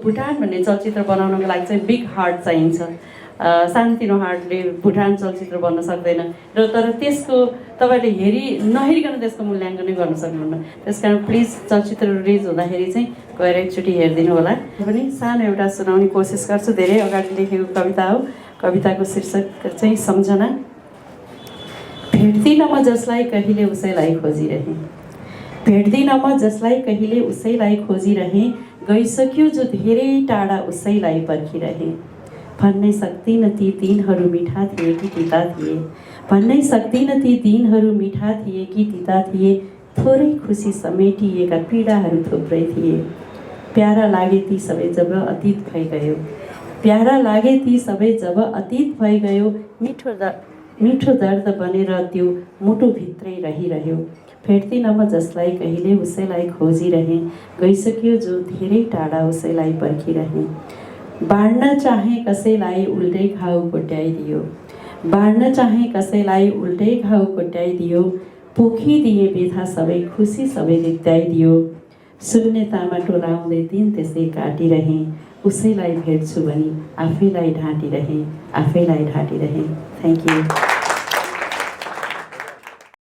भुटान भन्ने चलचित्र बनाउनको लागि चाहिँ बिग हार्ट चाहिन्छ। सानोतिनो हार्टले भुटान चलचित्र बन्न सक्दैन र तर त्यसको तपाईँले नहेरिकन त्यसको मूल्याङ्कनै गर्न सक्नुहुन्न। त्यसकारण प्लिज चलचित्र रिलिज हुँदाखेरि चाहिँ गएर एकचोटि हेरिदिनु होला। पनि सानो एउटा सुनाउने कोसिस गर्छु। धेरै अगाडि लेखेको कविता हो। कविताको शीर्षक चाहिँ सम्झना। भेट्दिन म जसलाई कहिले उसैलाई खोजिरहेँ, भेट्दिन म जसलाई कहिले उसैलाई खोजिरहेँ, गइसक्यो जो धेरै टाढा उसैलाई पर्खिरहेँ। भन्नै सक्दिन ती दिनहरू मिठा थिए कि तिता थिए, भन्नै सक्दिन ती दिनहरू मिठा थिए कि तिता थिए। थोरै खुसी समेटिएका पीडाहरू थुप्रै थिए। प्यारा लागे ती सबै जब अतीत भइगयो, प्यारा लागे ती सबै जब अतीत भइगयो। मिठो दर्द बनेर त्यो मुटुभित्रै रहिरह्यो। भेट्दिन म जसलाई कहिले उसैलाई खोजिरहेँ, गइसक्यो जो धेरै टाढा उसैलाई पर्खिरहेँ। बाँड्न चाहे कसैलाई उल्टै घाउ कोट्याइदियो, बाँड्न चाहे कसैलाई उल्टै घाउ कोट्याइदियो। पोखिदिए बेथा सबै खुसी सबै रित्याइदियो। शून्यतामा टोलाउँदै दिन त्यसै काटिरहेँ, उसैलाई भेट्छु भनी आफैलाई ढाँटिरहेँ, आफैलाई ढाँटिरहेँ। Thank you.